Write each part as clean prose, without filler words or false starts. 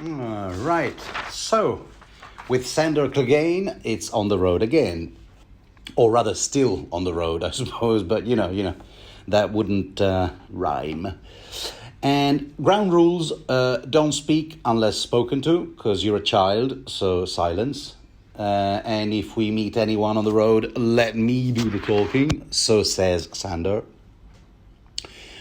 Right. So, with Sandor Clegane, it's on the road again. Or rather, still on the road, I suppose. But, that wouldn't rhyme. And ground rules, don't speak unless spoken to, because you're a child, so silence. And if we meet anyone on the road, let me do the talking, so says Sandor.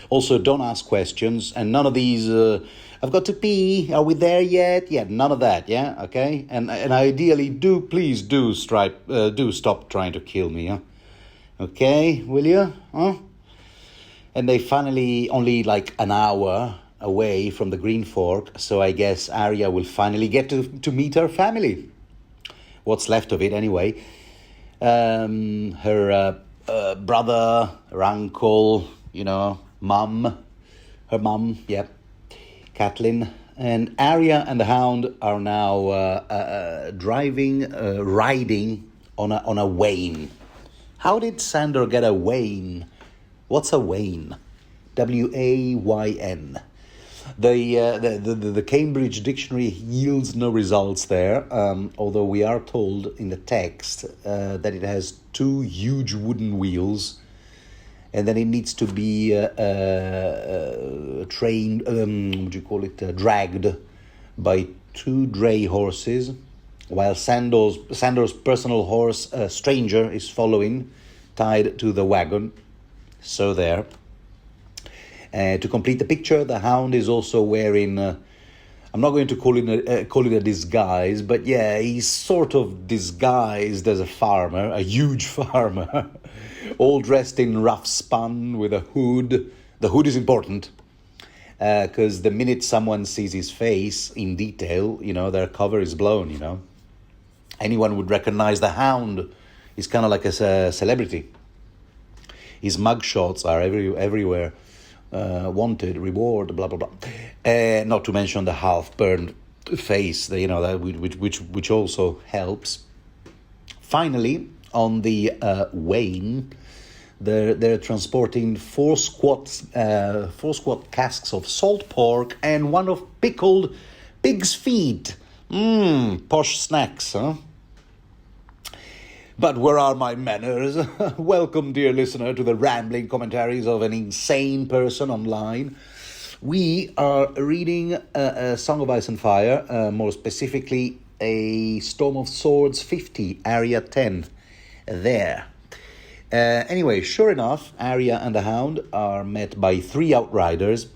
Also, don't ask questions, and none of these, I've got to pee, are we there yet? Yeah, none of that, yeah, okay? And ideally, please do stop trying to kill me, huh? Okay, will you? Huh? And they finally, only like an hour away from the Green Fork, so I guess Arya will finally get to meet her family. What's left of it, anyway. Her brother, her uncle, mum, her mum, yep, Catelyn, and Arya and the Hound are now riding on a wain. How did Sandor get a wain? What's a wain? W-A-Y-N. The Cambridge Dictionary yields no results there, although we are told in the text that it has 2 huge wooden wheels, and then it needs to be dragged by 2 dray horses, while Sandor's personal horse, Stranger, is following, tied to the wagon. So there. To complete the picture, the Hound is also wearing, I'm not going to call it a disguise, but yeah, he's sort of disguised as a farmer, a huge farmer, all dressed in rough spun with a hood. The hood is important, because the minute someone sees his face in detail, their cover is blown, Anyone would recognize the Hound. He's kind of like a celebrity. His mugshots are everywhere. Wanted, reward, blah, blah, blah. Not to mention the half-burned face, which also helps. Finally, on the wain, they're transporting 4 squat casks of salt pork and 1 of pickled pig's feet. Posh snacks, huh? But where are my manners? Welcome, dear listener, to the rambling commentaries of an insane person online. We are reading a Song of Ice and Fire, more specifically a Storm of Swords 50, Arya 10. There. Anyway, sure enough, Arya and the Hound are met by 3 outriders,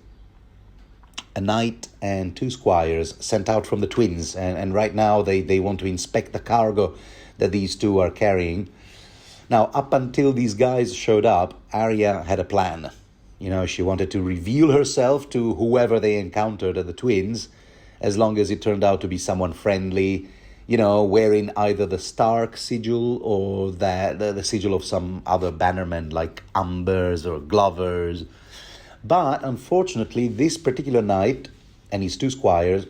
a knight and 2 squires sent out from the twins. And right now they want to inspect the cargo that these 2 are carrying. Now, up until these guys showed up, Arya had a plan. She wanted to reveal herself to whoever they encountered at the twins, as long as it turned out to be someone friendly, wearing either the Stark sigil or the sigil of some other bannermen like Umbers or Glovers. But, unfortunately, this particular knight and his 2 squires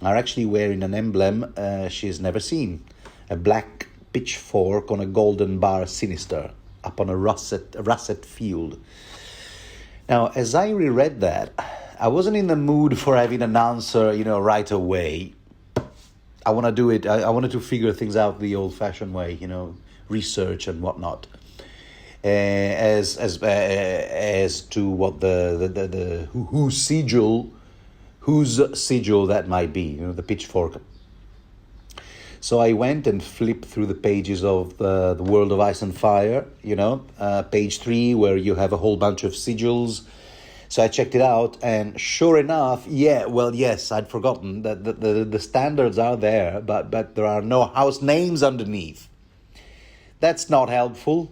are actually wearing an emblem she's never seen. A black pitchfork on a golden bar sinister up on a russet field. Now, as I reread that, I wasn't in the mood for having an answer, right away. I want to do it. I wanted to figure things out the old-fashioned way, research and whatnot. As to what whose sigil that might be, the pitchfork. So I went and flipped through the pages of the World of Ice and Fire, page 3, where you have a whole bunch of sigils. So I checked it out, and sure enough, yes, I'd forgotten that the standards are there, but there are no house names underneath. That's not helpful.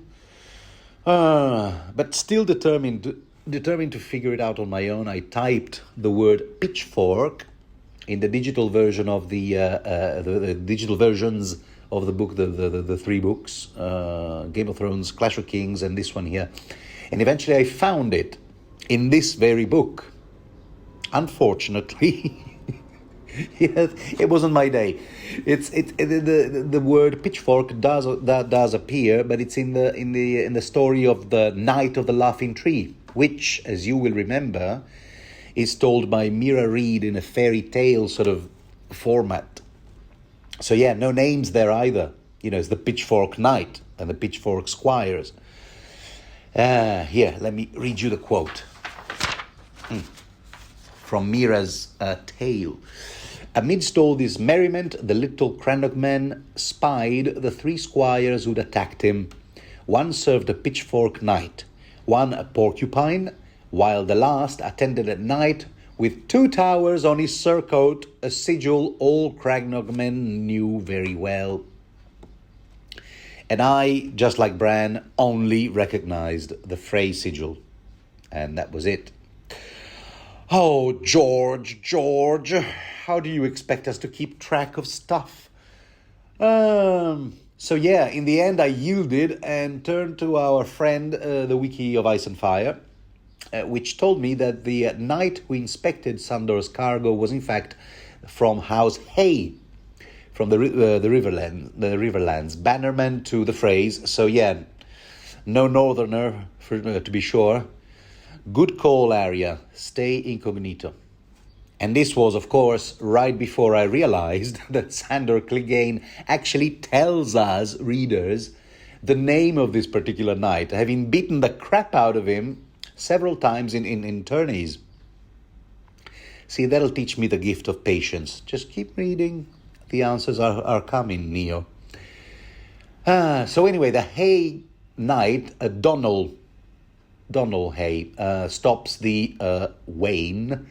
But still determined to figure it out on my own, I typed the word pitchfork in the digital version of the digital versions of the book, the 3 books, Game of Thrones, Clash of Kings, and this one here. And eventually I found it in this very book. Unfortunately, yes, it wasn't my day. The word pitchfork does appear, but it's in the story of the Knight of the Laughing Tree, which, as you will remember, is told by Mira Reed in a fairy tale sort of format. So yeah, no names there either. It's the Pitchfork Knight and the Pitchfork Squires. Here, let me read you the quote from Mira's tale. Amidst all this merriment, the little Crannock man spied the 3 squires who'd attacked him. One served a pitchfork knight, one a porcupine, while the last attended at night with 2 towers on his surcoat, a sigil all Crannock men knew very well. And I, just like Bran, only recognized the Frey sigil. And that was it. Oh, George, how do you expect us to keep track of stuff? So yeah, in the end I yielded and turned to our friend, the Wiki of Ice and Fire, which told me that the knight who inspected Sandor's cargo was in fact from House Hay, from the Riverlands, bannerman to the Freys. So yeah, no northerner, to be sure. Good call, Arya. Stay incognito. And this was, of course, right before I realized that Sandor Clegane actually tells us, readers, the name of this particular knight, having beaten the crap out of him several times in tourneys. See, that'll teach me the gift of patience. Just keep reading. The answers are coming, Neo. So anyway, the Hay Knight, Donald Hay, stops the Wayne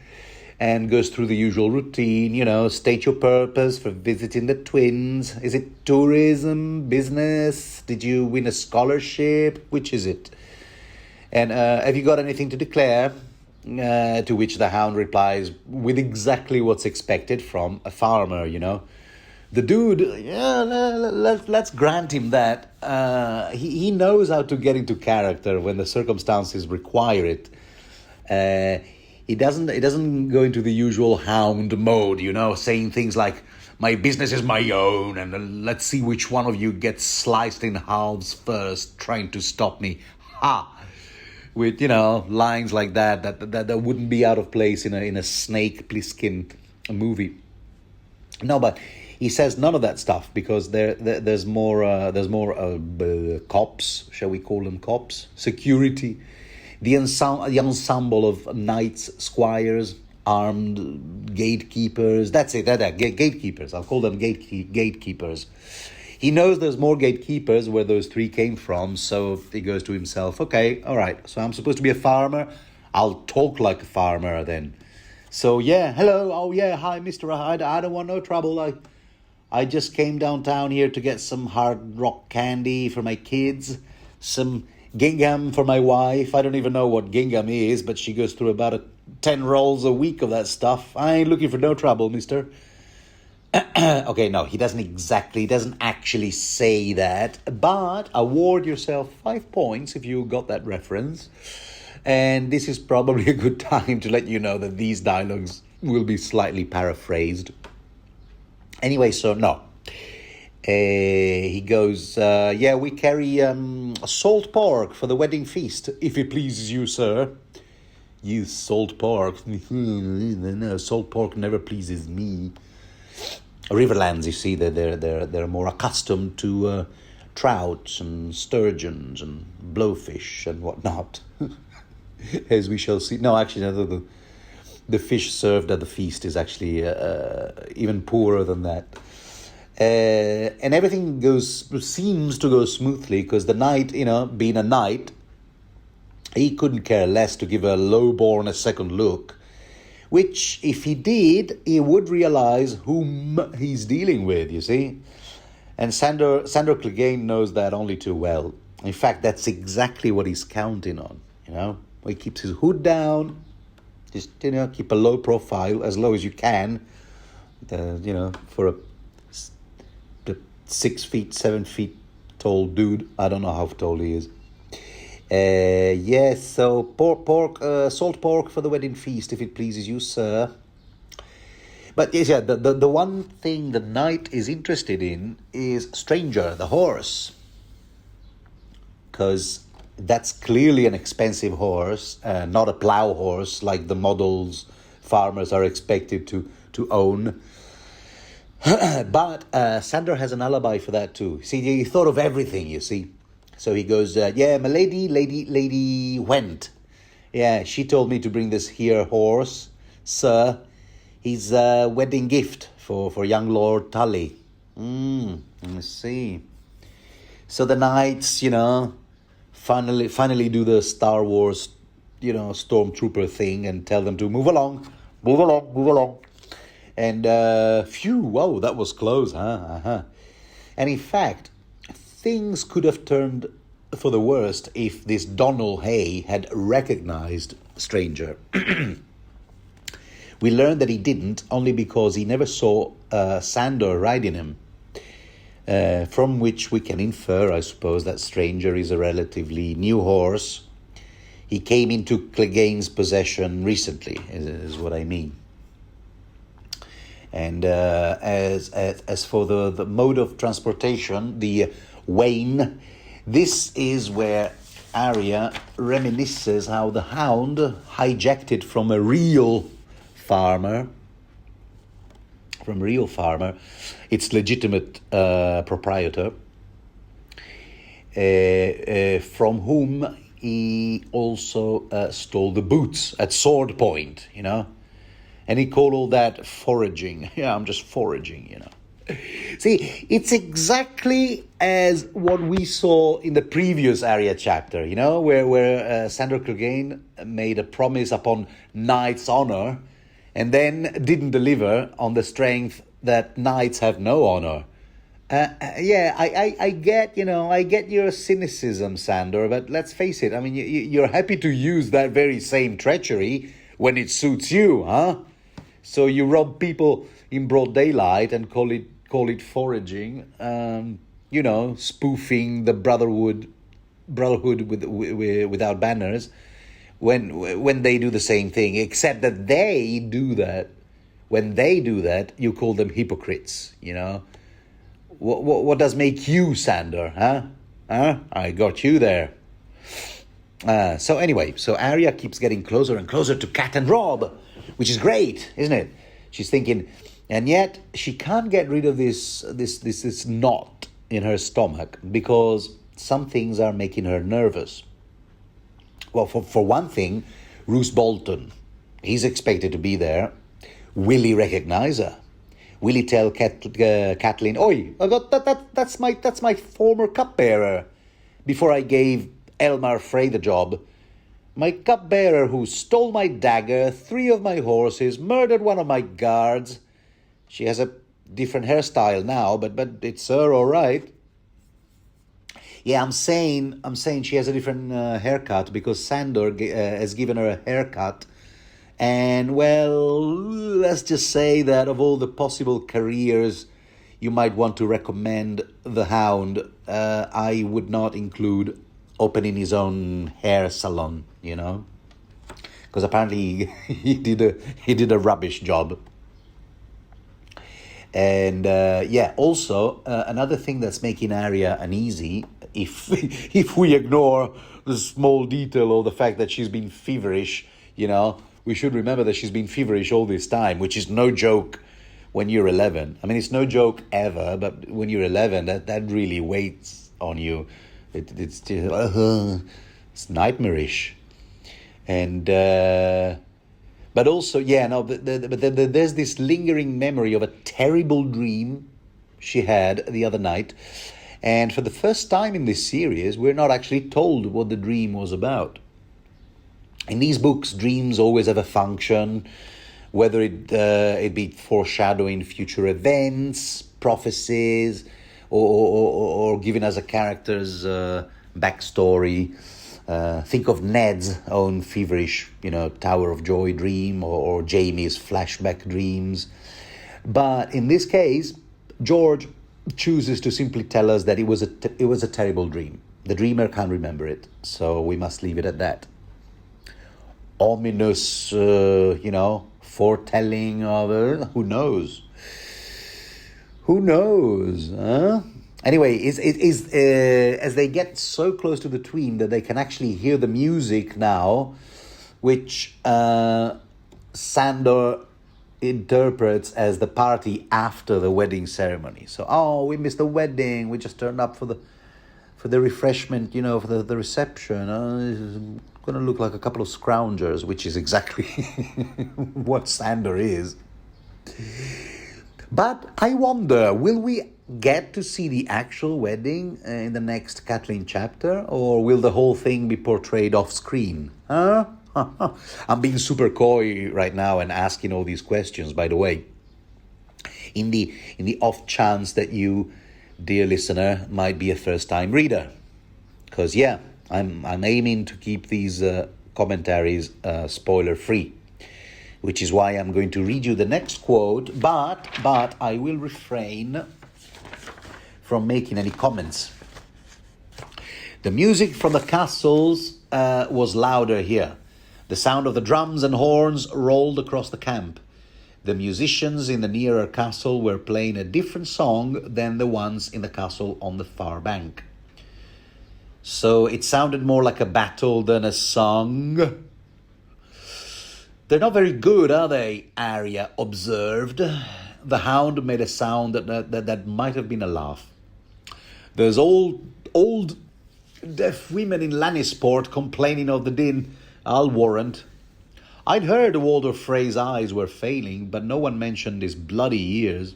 and goes through the usual routine, state your purpose for visiting the twins. Is it tourism, business? Did you win a scholarship? Which is it? And have you got anything to declare? To which the Hound replies with exactly what's expected from a farmer, The dude, let's grant him that. He knows how to get into character when the circumstances require it. He doesn't go into the usual Hound mode, saying things like, my business is my own, and let's see which one of you gets sliced in halves first, trying to stop me. Ha! With, lines like that wouldn't be out of place in a Snake Plissken movie. No, but he says none of that stuff because there's more cops, shall we call them cops? Security. The ensemble of knights, squires, armed gatekeepers. That's it. Gatekeepers. I'll call them gatekeepers. He knows there's more gatekeepers where those 3 came from, so he goes to himself, okay, all right, so I'm supposed to be a farmer. I'll talk like a farmer then. So yeah, hello, oh yeah, hi, Mr. I don't want no trouble. I just came downtown here to get some hard rock candy for my kids, some gingham for my wife. I don't even know what gingham is, but she goes through about 10 rolls a week of that stuff. I ain't looking for no trouble, mister. Okay, no, he doesn't actually say that, but award yourself 5 points if you got that reference. And this is probably a good time to let you know that these dialogues will be slightly paraphrased. Anyway, so no. He goes, we carry salt pork for the wedding feast, if it pleases you, sir. You salt pork. No, salt pork never pleases me. Riverlands, you see, they're more accustomed to trouts and sturgeons and blowfish and whatnot, as we shall see. No, actually, the fish served at the feast is actually even poorer than that. And everything seems to go smoothly because the knight, being a knight, he couldn't care less to give a lowborn a second look. Which, if he did, he would realize whom he's dealing with, you see. And Sandor Clegane knows that only too well. In fact, that's exactly what he's counting on, He keeps his hood down, just, keep a low profile, as low as you can, for a 6 feet, 7 feet tall dude. I don't know how tall he is. Yes, so salt pork for the wedding feast, if it pleases you, sir. But yes, the one thing the knight is interested in is Stranger, the horse. Because that's clearly an expensive horse, not a plow horse like the models farmers are expected to own. But Sandor has an alibi for that too. See, he thought of everything, you see. So he goes, yeah, my lady went. Yeah, she told me to bring this here horse, sir. His wedding gift for young Lord Tully. Let's see. So the knights, finally do the Star Wars, stormtrooper thing and tell them to move along. And phew, whoa, that was close, huh? And in fact, things could have turned for the worst if this Donald Hay had recognized Stranger. We learned that he didn't only because he never saw Sandor riding him, from which we can infer, I suppose, that Stranger is a relatively new horse. He came into Clegane's possession recently, is what I mean. And as for the mode of transportation, the wain, this is where Arya reminisces how the hound hijacked it from a real farmer, its legitimate proprietor, from whom he also stole the boots at sword point, And he called all that foraging. Yeah, I'm just foraging, See, it's exactly as what we saw in the previous Arya chapter, where Sandor Clegane made a promise upon knight's honor and then didn't deliver on the strength that knights have no honor. I get, I get your cynicism, Sandor, but let's face it. I mean, you're happy to use that very same treachery when it suits you, huh? So you rob people in broad daylight and call it foraging, spoofing the brotherhood without banners, when they do the same thing, except that they do that. When they do that, you call them hypocrites. What does make you, Sandor? Huh? I got you there. So anyway, Arya keeps getting closer and closer to Cat and Rob, which is great, isn't it? She's thinking, and yet she can't get rid of this knot in her stomach because some things are making her nervous. Well, for one thing, Roose Bolton, he's expected to be there. Will he recognize her? Will he tell Catelyn, "Oi, that's my former cupbearer. Before I gave Elmar Frey the job, my cupbearer who stole my dagger, 3 of my horses, murdered one of my guards. She has a different hairstyle now, but it's her all right." Yeah, I'm saying she has a different haircut because Sandor has given her a haircut. And, well, let's just say that of all the possible careers you might want to recommend the Hound, I would not include opening his own hair salon, because apparently he did a rubbish job. And also another thing that's making Arya uneasy, if we ignore the small detail or the fact that she's been feverish, we should remember that she's been feverish all this time, which is no joke when you're 11. I mean, it's no joke ever, but when you're 11, that really weighs on you. It's nightmarish. And but also, there's this lingering memory of a terrible dream she had the other night. And for the first time in this series, we're not actually told what the dream was about. In these books, dreams always have a function, whether it be foreshadowing future events, prophecies, or giving us a character's backstory. Think of Ned's own feverish, Tower of Joy dream, or Jaime's flashback dreams. But in this case, George chooses to simply tell us that it was a terrible dream. The dreamer can't remember it, so we must leave it at that. Ominous, foretelling of who knows? Who knows? Huh? Anyway, as they get so close to the tween that they can actually hear the music now, which Sandor interprets as the party after the wedding ceremony. So, oh, we missed the wedding. We just turned up for the refreshment, for the reception. It's going to look like a couple of scroungers, which is exactly what Sandor is. But I wonder, will we get to see the actual wedding in the next Catelyn chapter, or will the whole thing be portrayed off screen? Huh? I'm being super coy right now and asking all these questions, by the way. In the off chance that you, dear listener, might be a first-time reader. Because, I'm aiming to keep these commentaries spoiler-free, which is why I'm going to read you the next quote, but I will refrain from making any comments. The music from the castles was louder here. The sound of the drums and horns rolled across the camp. The musicians in the nearer castle were playing a different song than the ones in the castle on the far bank. So it sounded more like a battle than a song. They're not very good, are they? Arya observed. The hound made a sound that might have been a laugh. There's old deaf women in Lannisport complaining of the din, I'll warrant. I'd heard Walder Frey's eyes were failing, but no one mentioned his bloody ears.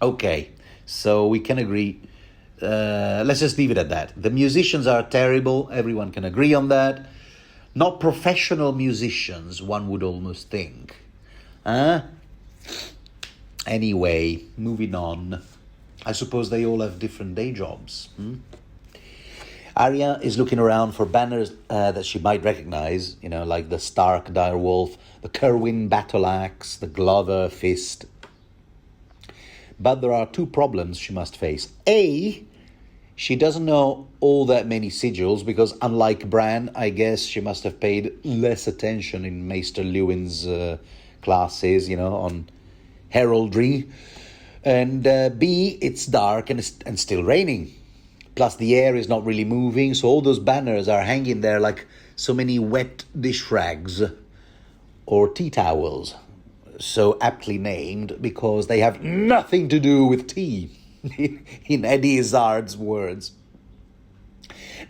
Okay, so we can agree. Let's just leave it at that. The musicians are terrible. Everyone can agree on that. Not professional musicians, one would almost think. Anyway, moving on. I suppose they all have different day jobs. Arya is looking around for banners that she might recognize, like the Stark Direwolf, the Kerwin Battle Axe, the Glover Fist. But there are two problems she must face. A, she doesn't know all that many sigils because, unlike Bran, I guess she must have paid less attention in Maester Lewin's classes, on heraldry. And B, it's dark and still raining. Plus, the air is not really moving, so all those banners are hanging there like so many wet dish rags or tea towels. So aptly named because they have nothing to do with tea, in Eddie Izzard's words.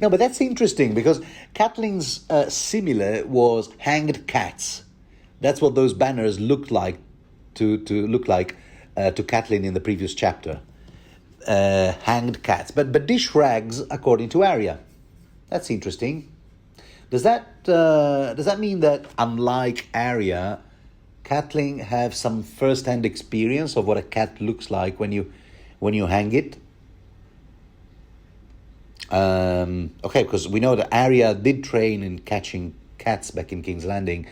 No, but that's interesting because Catelyn's simile was hanged cats. That's what those banners looked like to Catelyn in the previous chapter. Hanged cats, but dish rags, according to Arya. That's interesting. Does that mean that, unlike Arya, Catelyn have some first-hand experience of what a cat looks like when you hang it? Okay, because we know that Arya did train in catching cats back in King's Landing,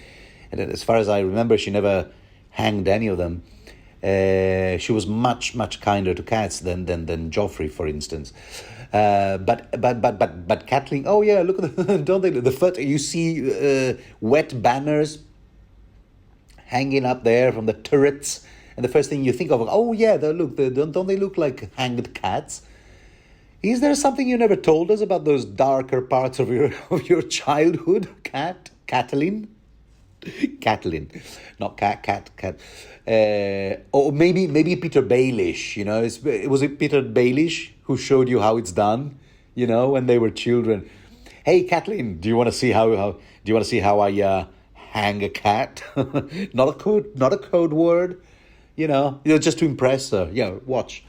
and as far as I remember, she never hanged any of them. She was much kinder to cats than Joffrey, for instance. But Catelyn. Oh yeah, look at don't they? The foot. You see wet banners hanging up there from the turrets, and the first thing you think of, oh yeah, don't they look like hanged cats? Is there something you never told us about those darker parts of your childhood, Catelyn? Catelyn, not cat. Or maybe Peter Baelish. Was it Peter Baelish who showed you how it's done? When they were children. Hey, Catelyn, do you want to see how I hang a cat? Not a code word. Just to impress her. Yeah, watch.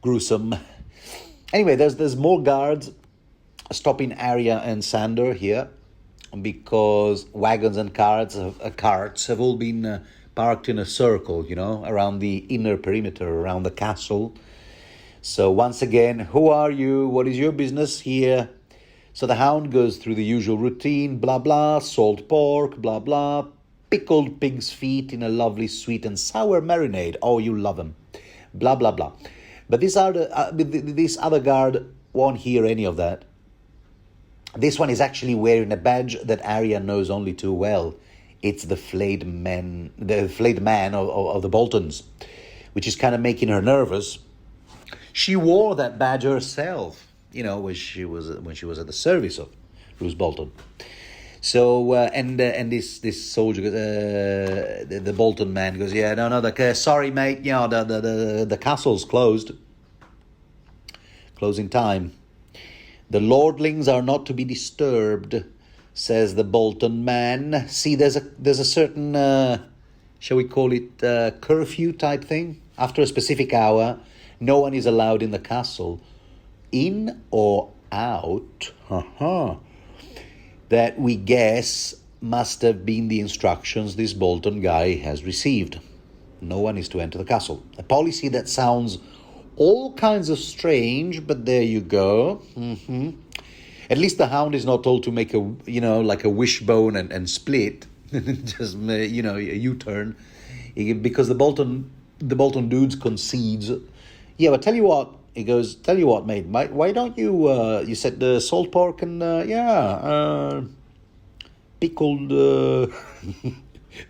Gruesome. Anyway, there's more guards stopping Arya and Sandor here, because wagons and carts have all been parked in a circle, around the inner perimeter, around the castle. So once again, who are you? What is your business here? So the hound goes through the usual routine, blah, blah, salt pork, blah, blah, pickled pig's feet in a lovely sweet and sour marinade. Oh, you love them. Blah, blah, blah. But this other guard won't hear any of that. This one is actually wearing a badge that Arya knows only too well. It's the flayed man of the Boltons, which is kind of making her nervous. She wore that badge herself, when she was at the service of Roose Bolton. So and this soldier, the Bolton man, goes, yeah, no, sorry, mate, the castle's closed, closing time. The lordlings are not to be disturbed, says the Bolton man. See, there's a certain, shall we call it, curfew type thing. After a specific hour, no one is allowed in the castle, in or out. That we guess must have been the instructions this Bolton guy has received. No one is to enter the castle. A policy that sounds all kinds of strange, but there you go. At least the Hound is not told to make like a wishbone and split, just a U-turn, because the Bolton dudes concedes. Yeah, but tell you what, he goes, tell you what, mate, why don't you, you said the salt pork and, pickled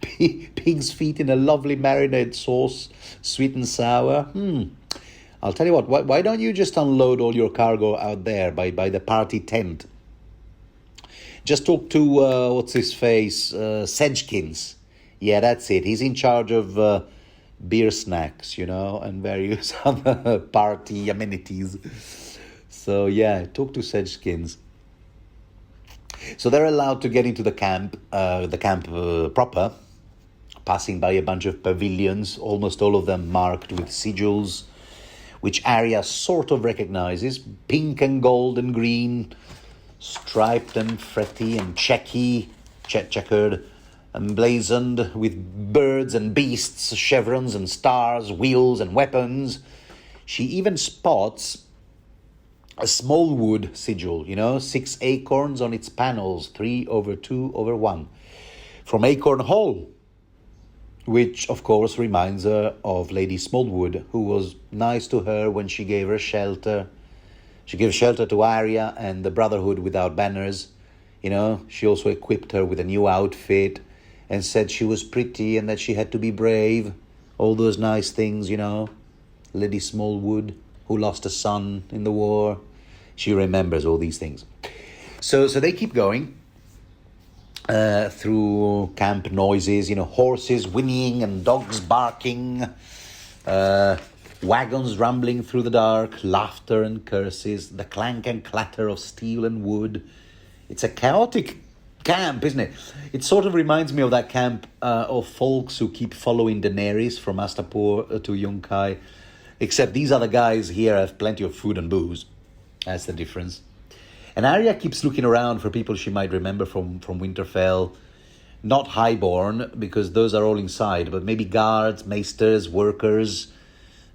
pig's feet in a lovely marinade sauce, sweet and sour. I'll tell you what, why don't you just unload all your cargo out there by the party tent? Just talk to, what's his face, Sedgkins. Yeah, that's it. He's in charge of beer snacks, and various other party amenities. So yeah, talk to Sedgkins. So they're allowed to get into the camp proper, passing by a bunch of pavilions, almost all of them marked with sigils, which Arya sort of recognizes, pink and gold and green, striped and fretty and checkered, emblazoned with birds and beasts, chevrons and stars, wheels and weapons. She even spots a small wood sigil, 6 acorns on its panels, 3/2/1, from Acorn Hall, which, of course, reminds her of Lady Smallwood, who was nice to her when she gave her shelter. She gave shelter to Arya and the Brotherhood without banners. She also equipped her with a new outfit and said she was pretty and that she had to be brave. All those nice things, Lady Smallwood, who lost a son in the war. She remembers all these things. So they keep going. Through camp noises, horses whinnying and dogs barking, wagons rumbling through the dark, laughter and curses, the clank and clatter of steel and wood. It's a chaotic camp, isn't it? It sort of reminds me of that camp of folks who keep following Daenerys from Astapor to Yunkai, except these other guys here have plenty of food and booze. That's the difference. And Arya keeps looking around for people she might remember from Winterfell. Not highborn, because those are all inside, but maybe guards, maesters, workers,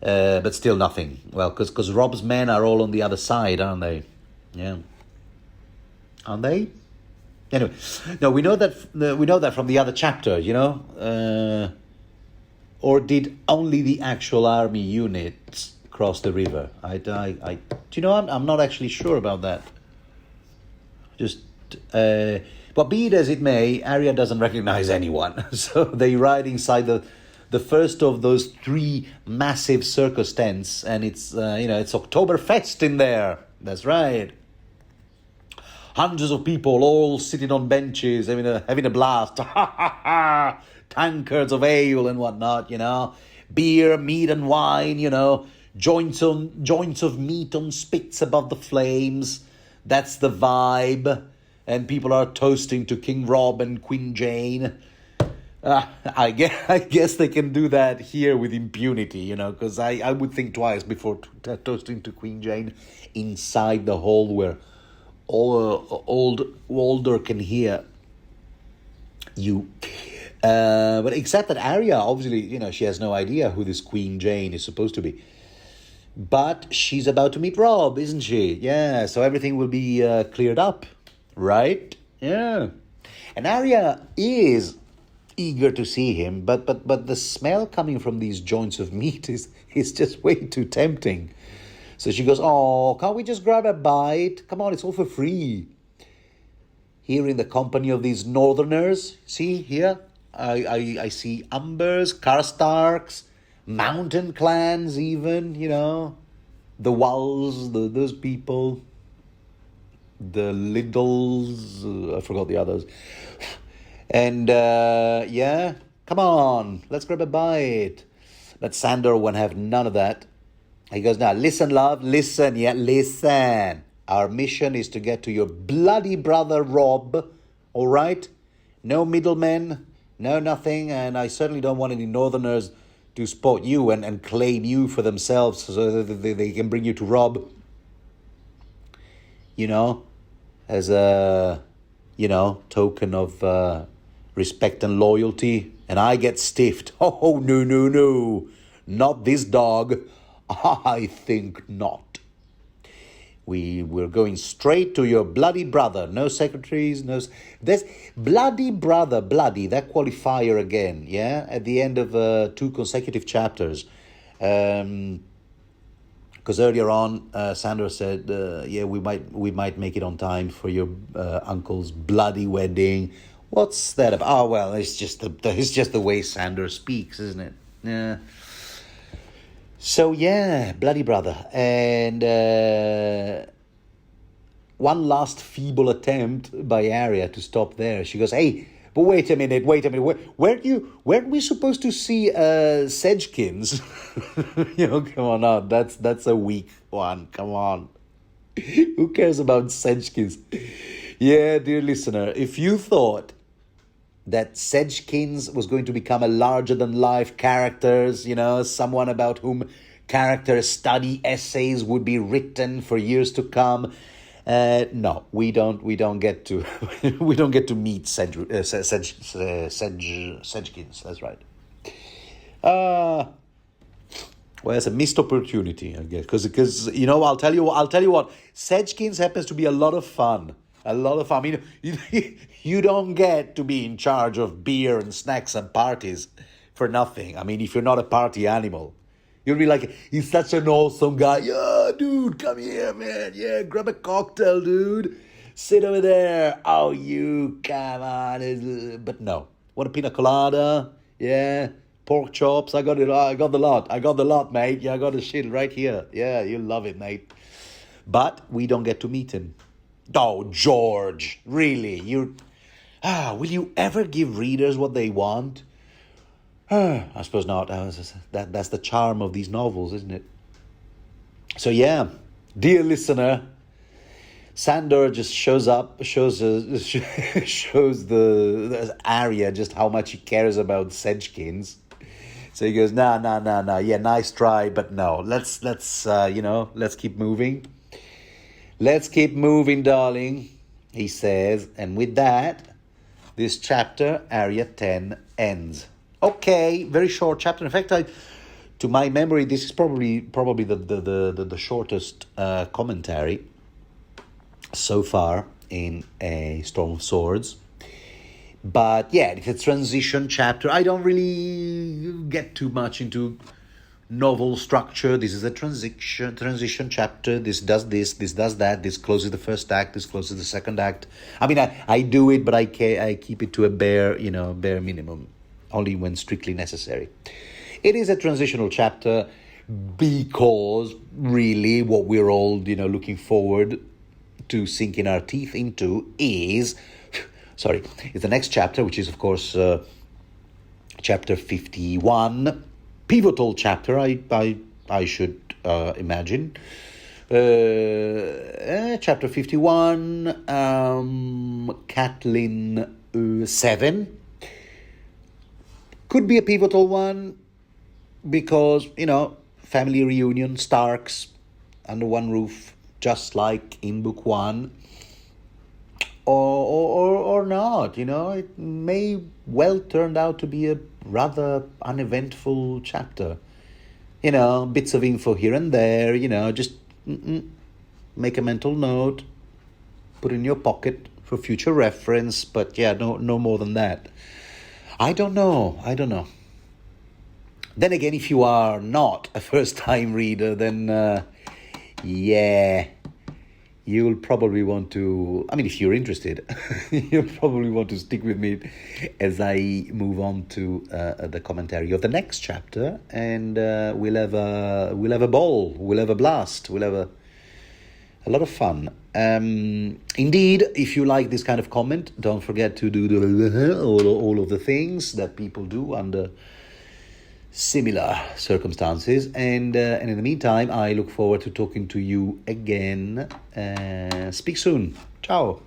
but still nothing. Well, because Rob's men are all on the other side, aren't they? Yeah. Aren't they? Anyway, no, we know that from the other chapter, or did only the actual army units cross the river? I'm not actually sure about that. But be it as it may, Arya doesn't recognize anyone. So they ride inside the first of those 3 massive circus tents, and it's Oktoberfest in there. That's right. Hundreds of people all sitting on benches, having a blast. Tankards of ale and whatnot, beer, meat and wine, joints of meat on spits above the flames. That's the vibe, and people are toasting to King Rob and Queen Jane. I guess they can do that here with impunity, because I would think twice before toasting to Queen Jane inside the hall where old Walder can hear you. But except that Arya, obviously, she has no idea who this Queen Jane is supposed to be. But she's about to meet Rob, isn't she? Yeah, so everything will be cleared up, right? Yeah. And Arya is eager to see him, but the smell coming from these joints of meat is just way too tempting. So she goes, oh, can't we just grab a bite? Come on, it's all for free. Here in the company of these northerners, see here, I see Umbers, Karstarks, mountain clans even, the Walls, those people. the Liddles, I forgot the others. And yeah, come on, let's grab a bite. But Sandor won't have none of that. He goes, now, listen, love, listen, yeah, listen. Our mission is to get to your bloody brother, Robb, all right? No middlemen, no nothing, and I certainly don't want any Northerners to spot you and claim you for themselves so that they can bring you to Robb, you know, as a, you know, token of respect and loyalty, and I get stiffed. Oh, no, no, no, not this dog. I think not. We're going straight to your bloody brother. No secretaries, no... There's bloody brother, bloody, that qualifier again, yeah? At the end of 2 consecutive chapters. Because earlier on, Sandor said, yeah, we might make it on time for your uncle's bloody wedding. What's that about? Oh, well, it's just the way Sandor speaks, isn't it? Yeah. So, yeah, bloody brother. And one last feeble attempt by Arya to stop there. She goes, hey, but wait a minute. Weren't we supposed to see Sedgekins? You know, come on now. That's a weak one. Come on. Who cares about Sedgekins? Yeah, dear listener, if you thought that Sedgekins was going to become a larger-than-life characters, you know, someone about whom character study essays would be written for years to come. No, we don't get to we don't get to meet Sedgekins. That's right. Well, it's a missed opportunity, I guess, because you know, I'll tell you what, Sedgekins happens to be a lot of fun. A lot of fun. I mean, you don't get to be in charge of beer and snacks and parties for nothing. I mean, if you're not a party animal, you'll be like, he's such an awesome guy. Yeah, dude, come here, man. Yeah, grab a cocktail, dude. Sit over there. Oh, you, come on. But no. Want a pina colada? Yeah. Pork chops. I got it. I got the lot, mate. Yeah, I got the shit right here. Yeah, you'll love it, mate. But we don't get to meet him. Oh, George, really? Will you ever give readers what they want? I suppose not. That's the charm of these novels, isn't it? So yeah, dear listener, Sandor just shows the Arya just how much he cares about Sedgekins. So he goes, nah. Yeah, nice try, but no. Let's keep moving. Let's keep moving, darling, he says. And with that, this chapter, Arya 10, ends. Okay, very short chapter. In fact, to my memory, this is probably the shortest commentary so far in A Storm of Swords. But yeah, it's a transition chapter. I don't really get too much into novel structure. This is a transition chapter. This does that. This closes the first act. This closes the second act. I mean, I do it, but I keep it to a bare minimum, only when strictly necessary. It is a transitional chapter because really what we're all looking forward to sinking our teeth into is the next chapter, which is of course chapter 51. Pivotal chapter, I should imagine. Chapter 51, Catelyn VII. Could be a pivotal one because, family reunion, Starks, under one roof, just like in book 1. Or not, it may well turn out to be a rather uneventful chapter. Bits of info here and there, just make a mental note, put in your pocket for future reference, but yeah, no more than that. I don't know. Then again, if you are not a first-time reader, then you'll probably want to, if you're interested, you'll probably want to stick with me as I move on to the commentary of the next chapter, and we'll have a ball, we'll have a blast, we'll have a lot of fun. Indeed, if you like this kind of comment, don't forget to do all of the things that people do under similar circumstances. And in the meantime, I look forward to talking to you again. Speak soon. Ciao.